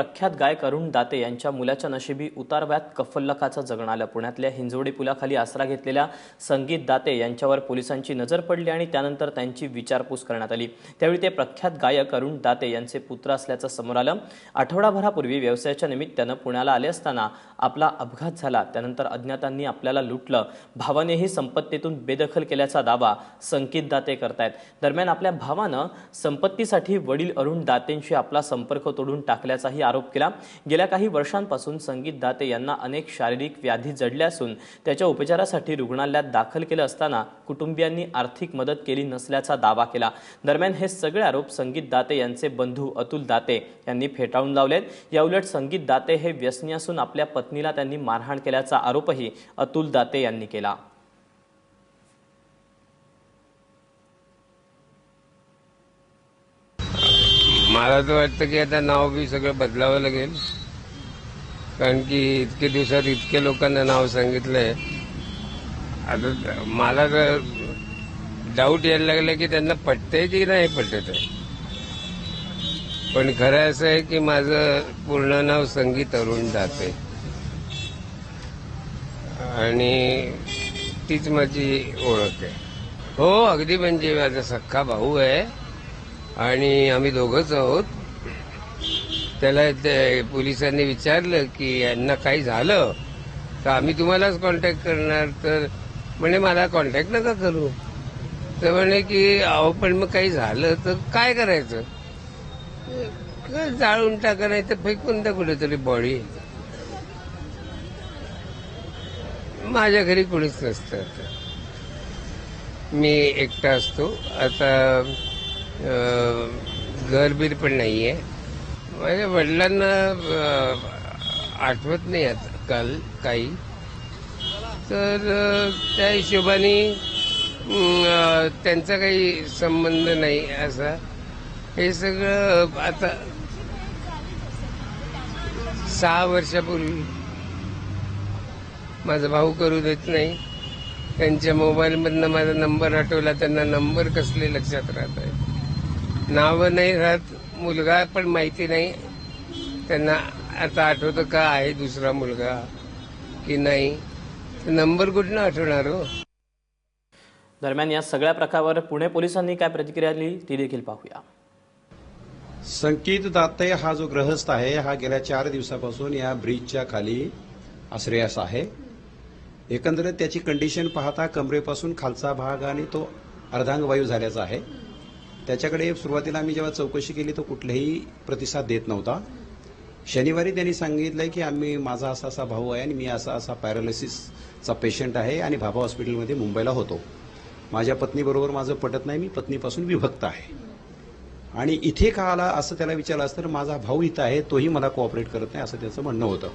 प्रख्यात गायक अरुण दाते यांच्या मुलाच्या नशिबी उतारव्यात कफल्लकाचं जगणं आलं। पुण्यातल्या हिंजवडी पुलाखाली आसरा घेतलेल्या संगीत दाते यांच्यावर पोलिसांची नजर पडली आणि त्यानंतर त्यांची विचारपूस करण्यात आली। त्यावेळी ते प्रख्यात गायक अरुण दाते यांचे पुत्र असल्याचं समोर आलं। आठवडाभरापूर्वी व्यवसायाच्या निमित्तानं पुण्याला आले असताना आपला अपघात झाला। त्यानंतर अज्ञातांनी आपल्याला लुटलं, भावानेही संपत्तीतून बेदखल केल्याचा दावा संगीत दाते करतायत। दरम्यान आपल्या भावानं संपत्तीसाठी वडील अरुण दातेंशी आपला संपर्क तोडून टाकल्याचाही आरोप केला। गेल्या काही वर्षांपासून संगीत दाते यांना अनेक शारीरिक व्याधी जडल्या असून त्याच्या उपचारासाठी रुग्णालयात दाखल केलं असताना कुटुंबियांनी आर्थिक मदत केली नसल्याचा दावा केला। दरम्यान हे सगळे आरोप संगीत दाते यांचे बंधू अतुल दाते यांनी फेटाळून लावलेत। याउलट संगीत दाते हे व्यसनी असून आपल्या पत्नीला त्यांनी मारहाण केल्याचा आरोपही अतुल दाते यांनी केला। मला तर वाटतं की आता नाव बी सगळं बदलावं लागेल, कारण की इतके दिवसात इतके लोकांना नाव सांगितलंय। आता मला तर डाऊट यायला लागला की त्यांना पटतंय की नाही पटत आहे। पण खरं असं आहे की माझं पूर्ण नाव संगीत अरुण दाते आणि तीच माझी ओळख आहे। हो, अगदी म्हणजे माझा सख्खा भाऊ आहे आणि आम्ही दोघंच आहोत। त्याला पोलिसांनी विचारलं की यांना काही झालं तर आम्ही तुम्हालाच कॉन्टॅक्ट करणार, तर म्हणे मला कॉन्टॅक्ट नका करू। तर म्हणे की अहो पण मग काही झालं तर काय करायचं, जाळून टाका नाही तर फेकून द्या कुठेतरी बॉडी। माझ्या घरी कोणीच नसतं, आता मी एकटा असतो। आता घरबीर पण नाहीये। माझ्या वडिलांना आठवत नाही आता काल काही, तर त्या हिशोबाने त्यांचा काही संबंध नाही असा। हे सगळं आता 6 वर्षापूर्वी माझा भाऊ करू देत नाही। त्यांच्या मोबाईलमधनं माझा नंबर हटवला, त्यांना नंबर कसले लक्षात राहत आहे, नावं नाही राहत, मुलगा पण माहिती नाही त्यांना। आता आठवतं का आहे दुसरा मुलगा की नाही, नंबर कुठनं आठवणार हो। दरम्यान या सगळ्या प्रकारावर पुणे पोलिसांनी काय प्रतिक्रिया दिली ती देखील पाहूया। संगीत दाते हा जो गृहस्थ आहे हा गेल्या 4 दिवसापासून या ब्रिजच्या खाली आश्रयास आहे। एकंदरीत त्याची कंडिशन पाहता कमरेपासून खालचा भाग आणि तो अर्धांगवायू झाल्याचा आहे। त्याच्याकडे सुरुवातीला आम्ही जेव्हा चौकशी केली तो कुठलाही प्रतिसाद देत नव्हता। शनिवारी त्यांनी सांगितलंय की माझा असा भाऊ आहे आणि मी असा पॅरालिसिसचा पेशंट आहे आणि भाभा हॉस्पिटलमध्ये मुंबईला होतो। माझ्या पत्नीबरोबर माझं पटत नाही, मी पत्नीपासून विभक्त आहे आणि इथे का आला असं त्याला विचारलं असतं तर माझा भाऊ इथं आहे, तोही मला कोऑपरेट करत नाही असं त्याचं म्हणणं होतं।